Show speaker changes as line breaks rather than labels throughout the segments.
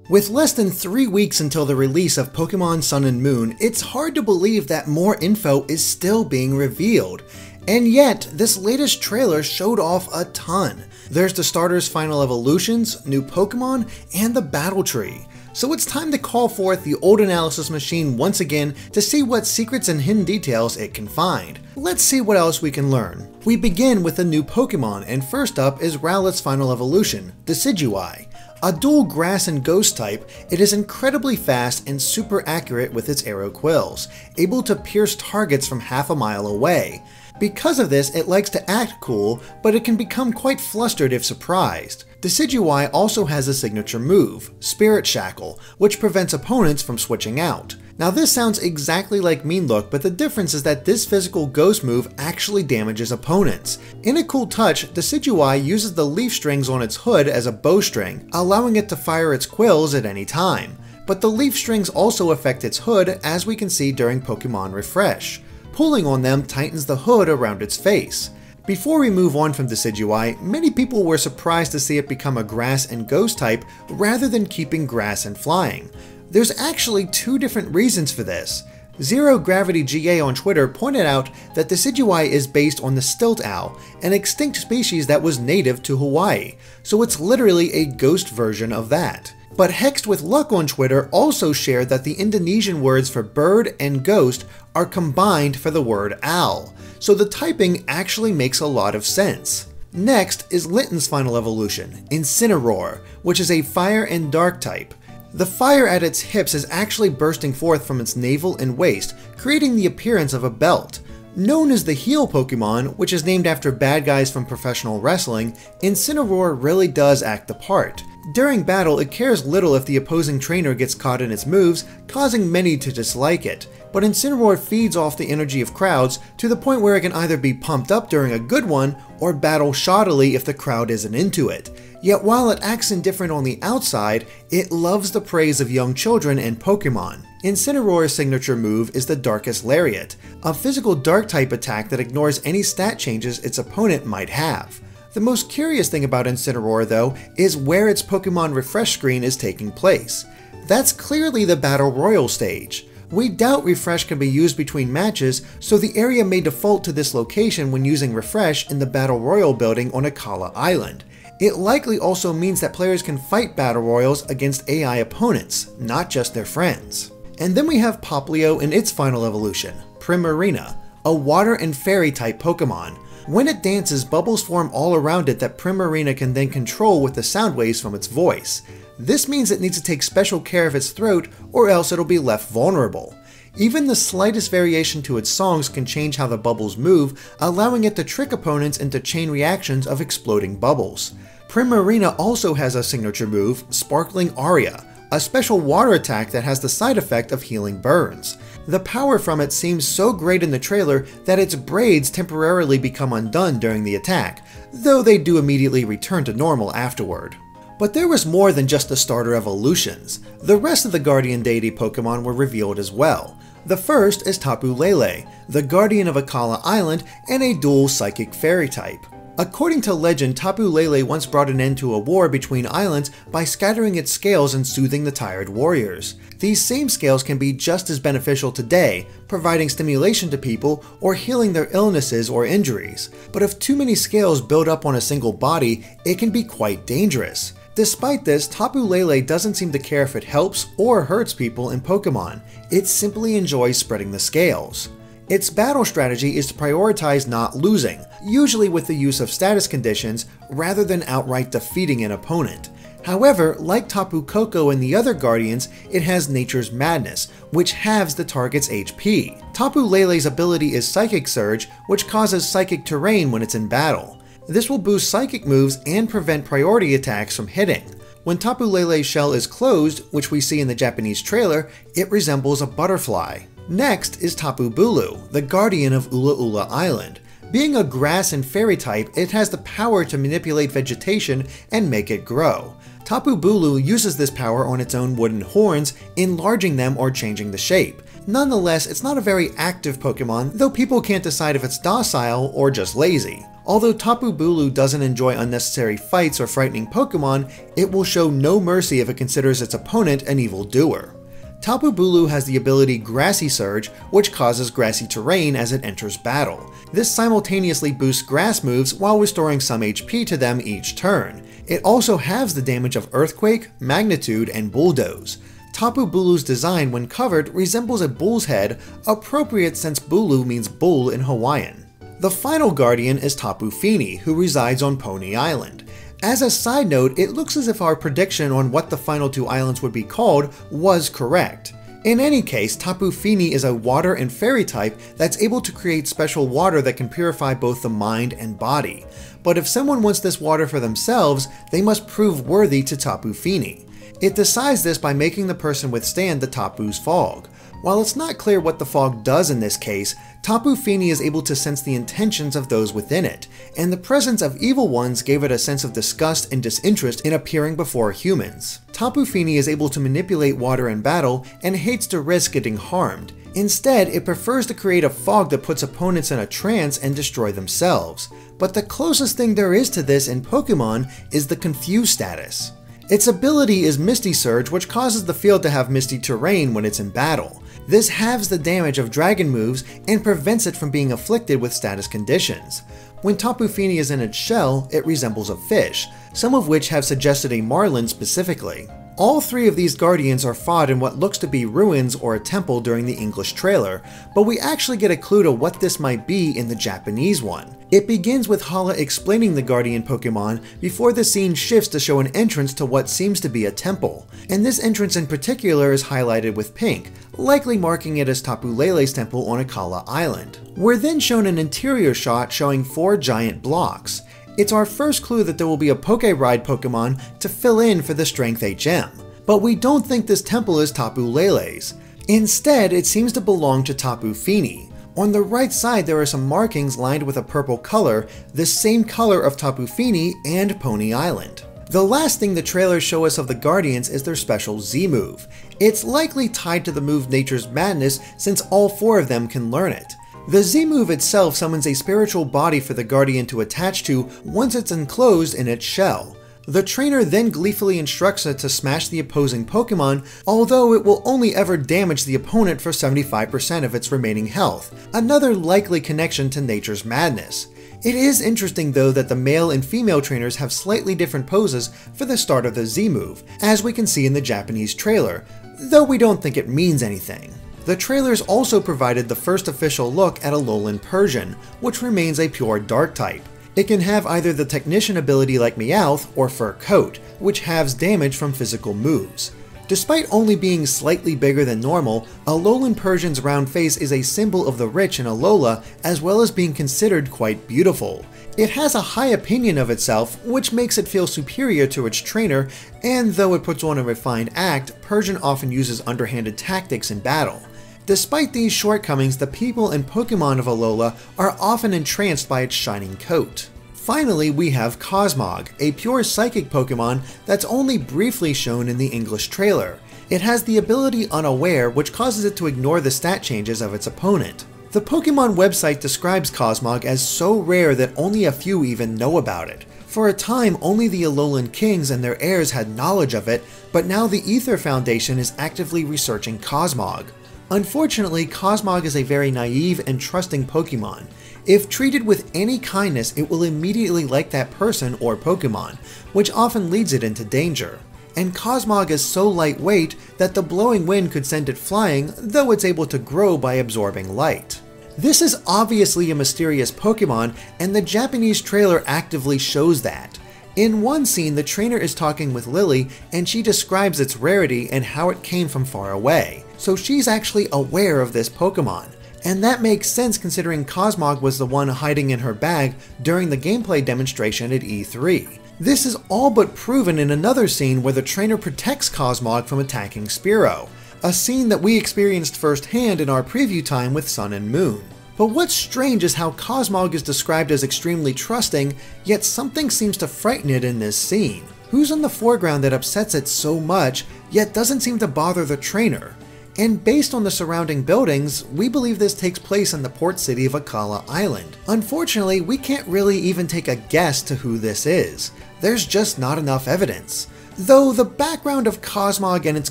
With less than 3 weeks until the release of Pokémon Sun and Moon, it's hard to believe that more info is still being revealed. And yet, this latest trailer showed off a ton. There's the starters' final evolutions, new Pokémon, and the battle tree. So it's time to call forth the old analysis machine once again to see what secrets and hidden details it can find. Let's see what else we can learn. We begin with a new Pokémon, and first up is Rowlet's final evolution, Decidueye. A dual grass and ghost type, it is incredibly fast and super accurate with its arrow quills, able to pierce targets from half a mile away. Because of this, it likes to act cool, but it can become quite flustered if surprised. Decidueye also has a signature move, Spirit Shackle, which prevents opponents from switching out. Now this sounds exactly like Mean Look, but the difference is that this physical ghost move actually damages opponents. In a cool touch, Decidueye uses the leaf strings on its hood as a bowstring, allowing it to fire its quills at any time. But the leaf strings also affect its hood, as we can see during Pokemon Refresh. Pulling on them tightens the hood around its face. Before we move on from Decidueye, many people were surprised to see it become a grass and ghost type rather than keeping grass and flying. There's actually two different reasons for this. Zero Gravity GA on Twitter pointed out that Decidueye is based on the stilt owl, an extinct species that was native to Hawaii, so it's literally a ghost version of that. But Hexed with Luck on Twitter also shared that the Indonesian words for bird and ghost are combined for the word owl, so the typing actually makes a lot of sense. Next is Litten's final evolution, Incineroar, which is a fire and dark type. The fire at its hips is actually bursting forth from its navel and waist, creating the appearance of a belt. Known as the heel Pokemon, which is named after bad guys from professional wrestling, Incineroar really does act the part. During battle, it cares little if the opposing trainer gets caught in its moves, causing many to dislike it. But Incineroar feeds off the energy of crowds to the point where it can either be pumped up during a good one, or battle shoddily if the crowd isn't into it. Yet while it acts indifferent on the outside, it loves the praise of young children and Pokemon. Incineroar's signature move is the Darkest Lariat, a physical dark type attack that ignores any stat changes its opponent might have. The most curious thing about Incineroar, though, is where its Pokemon Refresh screen is taking place. That's clearly the Battle Royal stage. We doubt Refresh can be used between matches, so the area may default to this location when using Refresh in the Battle Royal building on Akala Island. It likely also means that players can fight Battle Royals against AI opponents, not just their friends. And then we have Popplio in its final evolution, Primarina, a water and fairy type Pokemon. When it dances, bubbles form all around it that Primarina can then control with the sound waves from its voice. This means it needs to take special care of its throat, or else it'll be left vulnerable. Even the slightest variation to its songs can change how the bubbles move, allowing it to trick opponents into chain reactions of exploding bubbles. Primarina also has a signature move, Sparkling Aria, a special water attack that has the side effect of healing burns. The power from it seems so great in the trailer that its braids temporarily become undone during the attack, though they do immediately return to normal afterward. But there was more than just the starter evolutions. The rest of the Guardian Deity Pokémon were revealed as well. The first is Taboo Lele, the guardian of Akala Island and a dual psychic fairy type. According to legend, Taboo Lele once brought an end to a war between islands by scattering its scales and soothing the tired warriors. These same scales can be just as beneficial today, providing stimulation to people or healing their illnesses or injuries. But if too many scales build up on a single body, it can be quite dangerous. Despite this, Taboo Lele doesn't seem to care if it helps or hurts people in Pokemon. It simply enjoys spreading the scales. Its battle strategy is to prioritize not losing, usually with the use of status conditions rather than outright defeating an opponent. However, like Tapu Koko and the other Guardians, it has Nature's Madness, which halves the target's HP. Tapu Lele's ability is Psychic Surge, which causes psychic terrain when it's in battle. This will boost psychic moves and prevent priority attacks from hitting. When Tapu Lele's shell is closed, which we see in the Japanese trailer, it resembles a butterfly. Next is Taboo Bulu, the guardian of Ula Ula Island. Being a grass and fairy type, it has the power to manipulate vegetation and make it grow. Taboo Bulu uses this power on its own wooden horns, enlarging them or changing the shape. Nonetheless, it's not a very active Pokemon, though people can't decide if it's docile or just lazy. Although Taboo Bulu doesn't enjoy unnecessary fights or frightening Pokemon, it will show no mercy if it considers its opponent an evildoer. Taboo Bulu has the ability Grassy Surge, which causes grassy terrain as it enters battle. This simultaneously boosts grass moves while restoring some HP to them each turn. It also halves the damage of Earthquake, Magnitude, and Bulldoze. Taboo Bulu's design when covered resembles a bull's head, appropriate since Bulu means bull in Hawaiian. The final Guardian is Tapu Fini, who resides on Pony Island. As a side note, it looks as if our prediction on what the final two islands would be called was correct. In any case, Tapu Fini is a water and fairy type that's able to create special water that can purify both the mind and body. But if someone wants this water for themselves, they must prove worthy to Tapu Fini. It decides this by making the person withstand the Tapu's fog. While it's not clear what the fog does in this case, Tapu Fini is able to sense the intentions of those within it, and the presence of evil ones gave it a sense of disgust and disinterest in appearing before humans. Tapu Fini is able to manipulate water in battle and hates to risk getting harmed. Instead, it prefers to create a fog that puts opponents in a trance and destroy themselves. But the closest thing there is to this in Pokemon is the Confuse status. Its ability is Misty Surge, which causes the field to have misty terrain when it's in battle. This halves the damage of dragon moves and prevents it from being afflicted with status conditions. When Tapu Fini is in its shell, it resembles a fish, some of which have suggested a marlin specifically. All three of these Guardians are fought in what looks to be ruins or a temple during the English trailer, but we actually get a clue to what this might be in the Japanese one. It begins with Hala explaining the Guardian Pokemon before the scene shifts to show an entrance to what seems to be a temple, and this entrance in particular is highlighted with pink, likely marking it as Tabu Lele's temple on Akala Island. We're then shown an interior shot showing 4 giant blocks. It's our first clue that there will be a Poké-Ride Pokemon to fill in for the Strength HM, but we don't think this temple is Taboo Lele's. Instead, it seems to belong to Tapu Fini. On the right side there are some markings lined with a purple color, the same color of Tapu Fini and Pony Island. The last thing the trailers show us of the Guardians is their special Z move. It's likely tied to the move Nature's Madness since all 4 of them can learn it. The Z move itself summons a spiritual body for the Guardian to attach to once it's enclosed in its shell. The trainer then gleefully instructs it to smash the opposing Pokemon, although it will only ever damage the opponent for 75% of its remaining health, another likely connection to Nature's Madness. It is interesting though that the male and female trainers have slightly different poses for the start of the Z move, as we can see in the Japanese trailer, though we don't think it means anything. The trailers also provided the first official look at Alolan Persian, which remains a pure Dark type. It can have either the Technician ability like Meowth or Fur Coat, which halves damage from physical moves. Despite only being slightly bigger than normal, Alolan Persian's round face is a symbol of the rich in Alola, as well as being considered quite beautiful. It has a high opinion of itself, which makes it feel superior to its trainer, and though it puts on a refined act, Persian often uses underhanded tactics in battle. Despite these shortcomings, the people and Pokemon of Alola are often entranced by its shining coat. Finally, we have Cosmog, a pure psychic Pokemon that's only briefly shown in the English trailer. It has the ability Unaware, which causes it to ignore the stat changes of its opponent. The Pokemon website describes Cosmog as so rare that only a few even know about it. For a time, only the Alolan Kings and their heirs had knowledge of it, but now the Ether Foundation is actively researching Cosmog. Unfortunately, Cosmog is a very naive and trusting Pokemon. If treated with any kindness, it will immediately like that person or Pokemon, which often leads it into danger. And Cosmog is so lightweight that the blowing wind could send it flying, though it's able to grow by absorbing light. This is obviously a mysterious Pokemon, and the Japanese trailer actively shows that. In one scene, the trainer is talking with Lily, and she describes its rarity and how it came from far away. So she's actually aware of this Pokemon. And that makes sense considering Cosmog was the one hiding in her bag during the gameplay demonstration at E3. This is all but proven in another scene where the trainer protects Cosmog from attacking Spearow, a scene that we experienced firsthand in our preview time with Sun and Moon. But what's strange is how Cosmog is described as extremely trusting, yet something seems to frighten it in this scene. Who's in the foreground that upsets it so much, yet doesn't seem to bother the trainer? And based on the surrounding buildings, we believe this takes place in the port city of Akala Island. Unfortunately, we can't really even take a guess to who this is. There's just not enough evidence. Though the background of Cosmog and its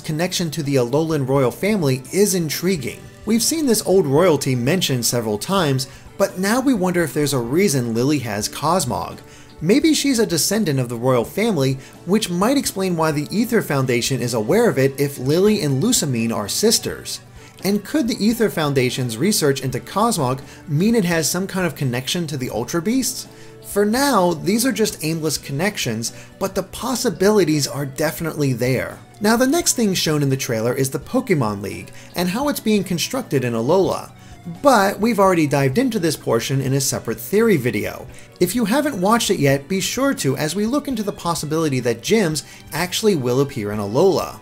connection to the Alolan royal family is intriguing. We've seen this old royalty mentioned several times, but now we wonder if there's a reason Lele has Cosmog. Maybe she's a descendant of the royal family, which might explain why the Aether Foundation is aware of it if Lele and Lusamine are sisters. And could the Aether Foundation's research into Cosmog mean it has some kind of connection to the Ultra Beasts? For now, these are just aimless connections, but the possibilities are definitely there. Now, the next thing shown in the trailer is the Pokemon League, and how it's being constructed in Alola. But we've already dived into this portion in a separate theory video. If you haven't watched it yet, be sure to, as we look into the possibility that gyms actually will appear in Alola.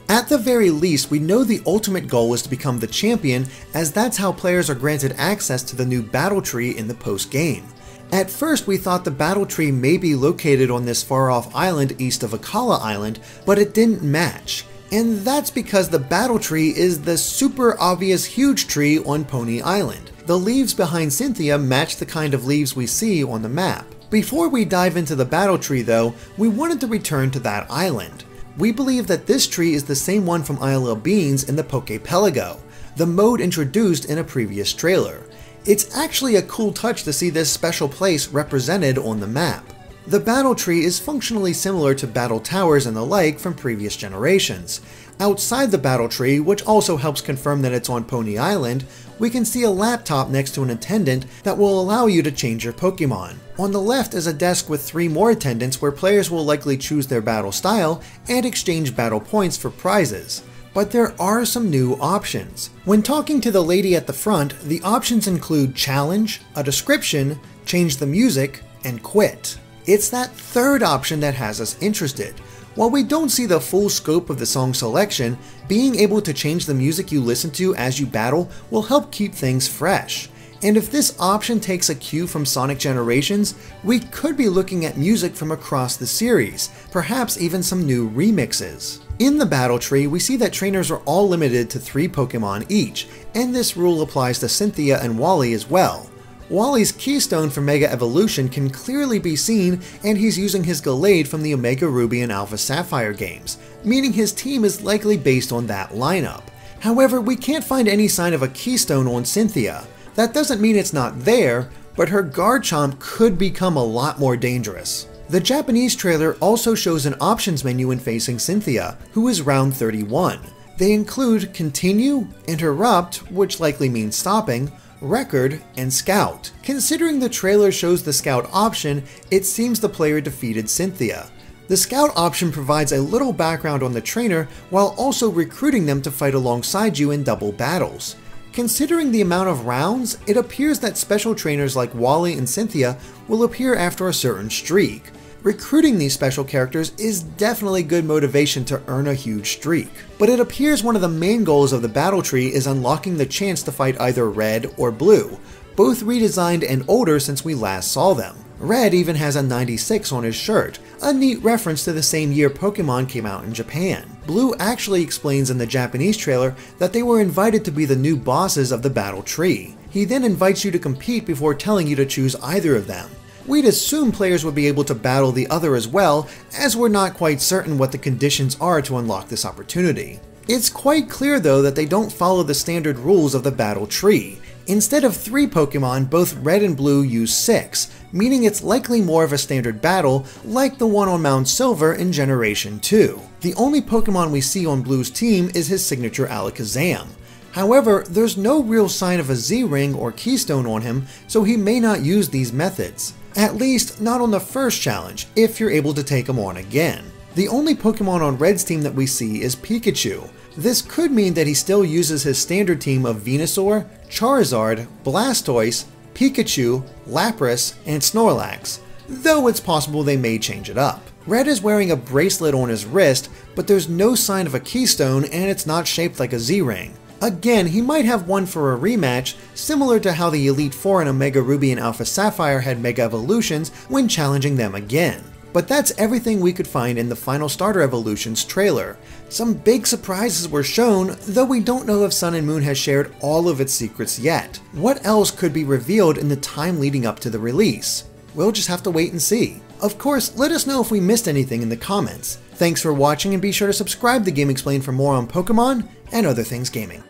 At the very least, we know the ultimate goal is to become the champion, as that's how players are granted access to the new battle tree in the post-game. At first, we thought the battle tree may be located on this far-off island east of Akala Island, but it didn't match. And that's because the battle tree is the super obvious huge tree on Pony Island. The leaves behind Cynthia match the kind of leaves we see on the map. Before we dive into the battle tree though, we wanted to return to that island. We believe that this tree is the same one from Isle of Beans in the Poképelago, the mode introduced in a previous trailer. It's actually a cool touch to see this special place represented on the map. The battle tree is functionally similar to battle towers and the like from previous generations. Outside the battle tree, which also helps confirm that it's on Pony Island, we can see a laptop next to an attendant that will allow you to change your Pokemon. On the left is a desk with 3 more attendants where players will likely choose their battle style and exchange battle points for prizes. But there are some new options. When talking to the lady at the front, the options include challenge, a description, change the music, and quit. It's that third option that has us interested. While we don't see the full scope of the song selection, being able to change the music you listen to as you battle will help keep things fresh. And if this option takes a cue from Sonic Generations, we could be looking at music from across the series, perhaps even some new remixes. In the battle tree, we see that trainers are all limited to 3 Pokemon each, and this rule applies to Cynthia and Wally as well. Wally's Keystone for Mega Evolution can clearly be seen, and he's using his Gallade from the Omega Ruby and Alpha Sapphire games, meaning his team is likely based on that lineup. However, we can't find any sign of a Keystone on Cynthia. That doesn't mean it's not there, but her Garchomp could become a lot more dangerous. The Japanese trailer also shows an options menu when facing Cynthia, who is round 31. They include Continue, Interrupt, which likely means stopping, Record, and Scout. Considering the trailer shows the Scout option, it seems the player defeated Cynthia. The Scout option provides a little background on the trainer while also recruiting them to fight alongside you in double battles. Considering the amount of rounds, it appears that special trainers like Wally and Cynthia will appear after a certain streak. Recruiting these special characters is definitely good motivation to earn a huge streak. But it appears one of the main goals of the battle tree is unlocking the chance to fight either Red or Blue, both redesigned and older since we last saw them. Red even has a 96 on his shirt, a neat reference to the same year Pokemon came out in Japan. Blue actually explains in the Japanese trailer that they were invited to be the new bosses of the battle tree. He then invites you to compete before telling you to choose either of them. We'd assume players would be able to battle the other as well, as we're not quite certain what the conditions are to unlock this opportunity. It's quite clear though that they don't follow the standard rules of the battle tree. Instead of 3 Pokemon, both Red and Blue use 6, meaning it's likely more of a standard battle like the one on Mount Silver in Generation 2. The only Pokemon we see on Blue's team is his signature Alakazam. However, there's no real sign of a Z-Ring or Keystone on him, so he may not use these methods. At least, not on the first challenge, if you're able to take him on again. The only Pokemon on Red's team that we see is Pikachu. This could mean that he still uses his standard team of Venusaur, Charizard, Blastoise, Pikachu, Lapras, and Snorlax, though it's possible they may change it up. Red is wearing a bracelet on his wrist, but there's no sign of a Keystone and it's not shaped like a Z-Ring. Again, he might have one for a rematch, similar to how the Elite Four in Omega Ruby and Alpha Sapphire had Mega Evolutions when challenging them again. But that's everything we could find in the final Starter Evolutions trailer. Some big surprises were shown, though we don't know if Sun and Moon has shared all of its secrets yet. What else could be revealed in the time leading up to the release? We'll just have to wait and see. Of course, let us know if we missed anything in the comments. Thanks for watching, and be sure to subscribe to Game Explained for more on Pokemon and other things gaming.